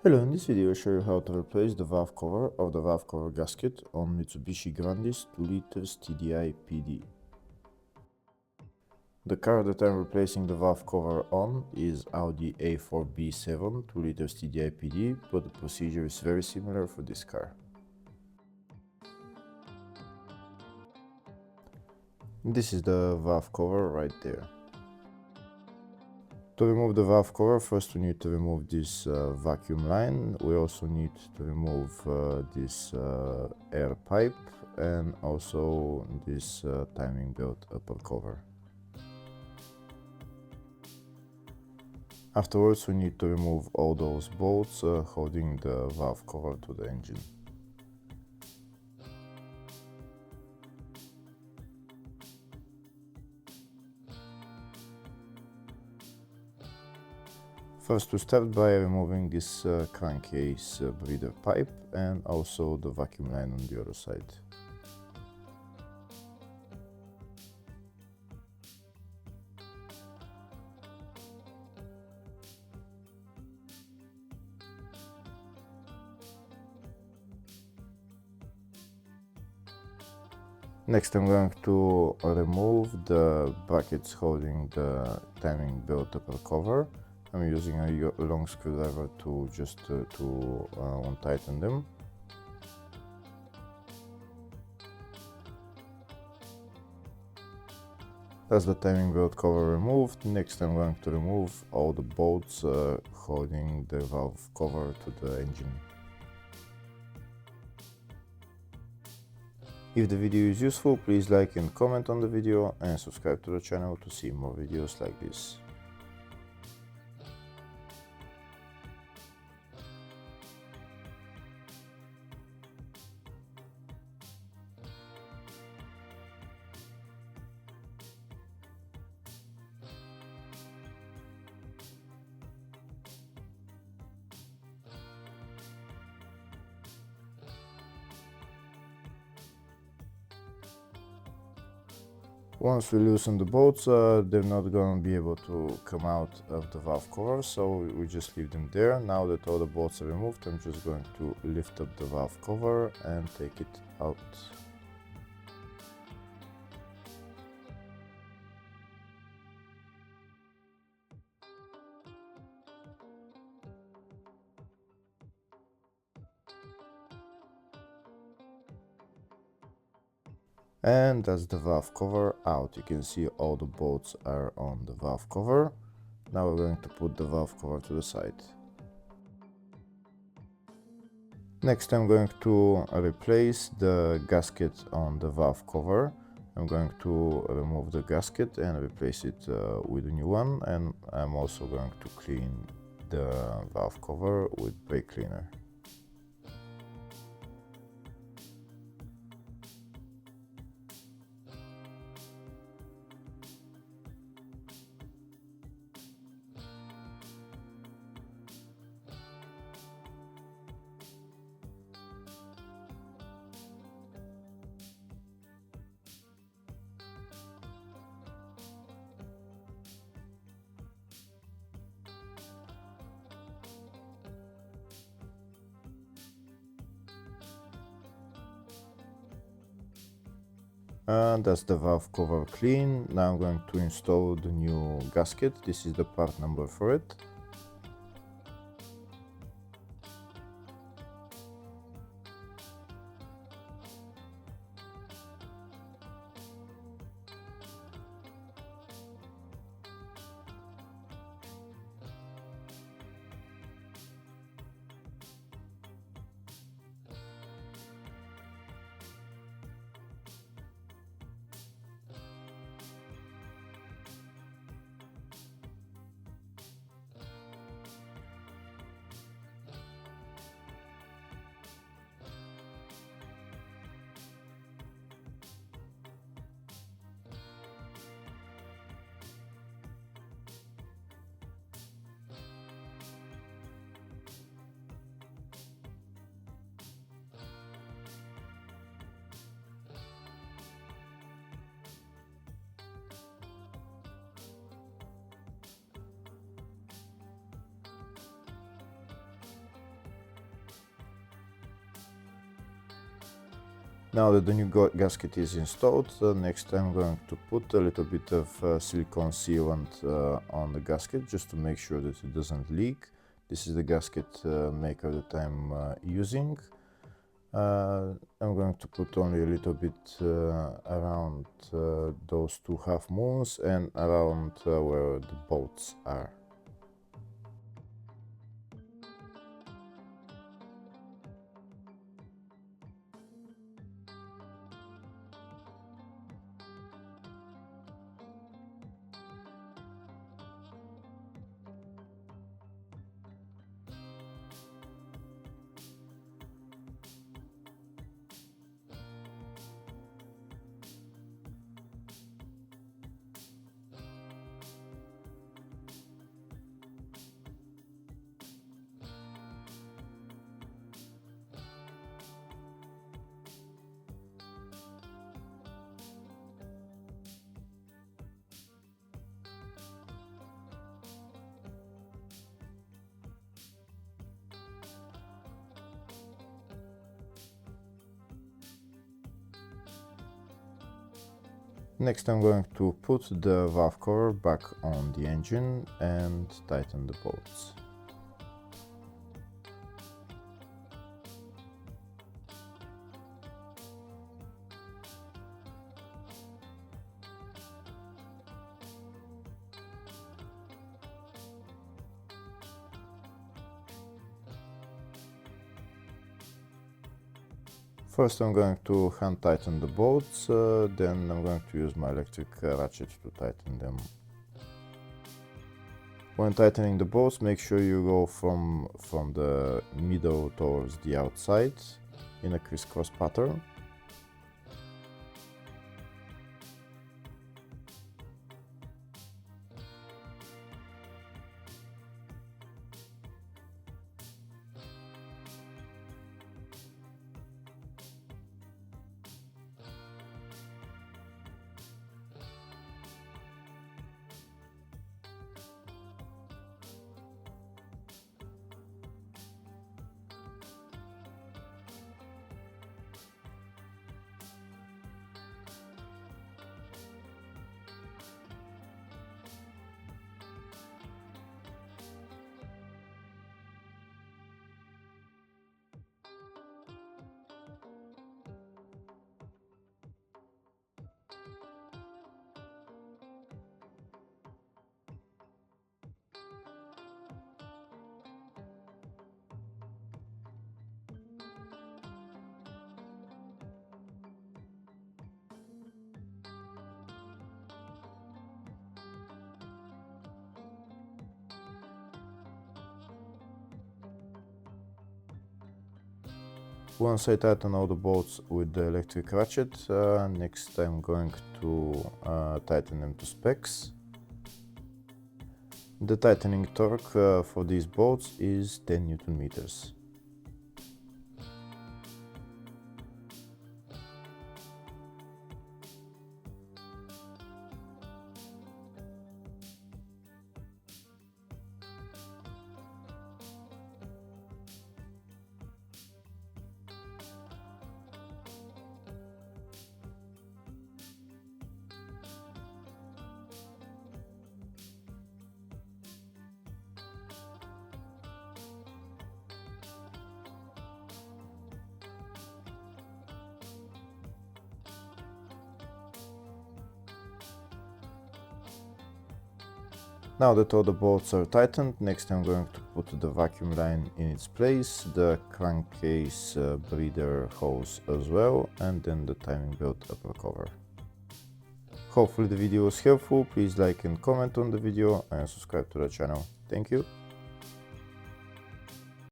Hello, in this video I'll show you how to replace the valve cover of the valve cover gasket on Mitsubishi Grandis 2 liters TDI PD. The car that I'm replacing the valve cover on is Audi A4B7 2 liters TDI PD, but the procedure is very similar for this car. This is the valve cover right there. To remove the valve cover, first we need to remove this vacuum line. We also need to remove this air pipe and also this timing belt upper cover. Afterwards we need to remove all those bolts holding the valve cover to the engine. First we start by removing this crankcase breather pipe and also the vacuum line on the other side. Next I'm going to remove the brackets holding the timing belt upper cover. I'm using a long screwdriver to just untighten them. That's the timing belt cover removed. Next I'm going to remove all the bolts holding the valve cover to the engine. If the video is useful, please like and comment on the video and subscribe to the channel to see more videos like this. Once we loosen the bolts, they're not going to be able to come out of the valve cover, so we just leave them there. Now that all the bolts are removed, I'm just going to lift up the valve cover and take it out. And that's the valve cover out. You can see all the bolts are on the valve cover. Now we're going to put the valve cover to the side. Next I'm going to replace the gasket on the valve cover. I'm going to remove the gasket and replace it with a new one, and I'm also going to clean the valve cover with brake cleaner. And that's the valve cover clean. Now I'm going to install the new gasket. This is the part number for it. Now that the new gasket is installed, next I'm going to put a little bit of silicone sealant on the gasket just to make sure that it doesn't leak. This is the gasket maker that I'm using. I'm going to put only a little bit around those two half moons and around where the bolts are. Next I'm going to put the valve cover back on the engine and tighten the bolts. First I'm going to hand tighten the bolts, then I'm going to use my electric ratchet to tighten them. When tightening the bolts, make sure you go from the middle towards the outside in a crisscross pattern. Once I tighten all the bolts with the electric ratchet, next I'm going to tighten them to specs. The tightening torque for these bolts is 10 Newton meters. Now that all the bolts are tightened, next I'm going to put the vacuum line in its place, the crankcase breather hose as well, and then the timing belt upper cover. Hopefully the video was helpful. Please like and comment on the video and subscribe to the channel. Thank you.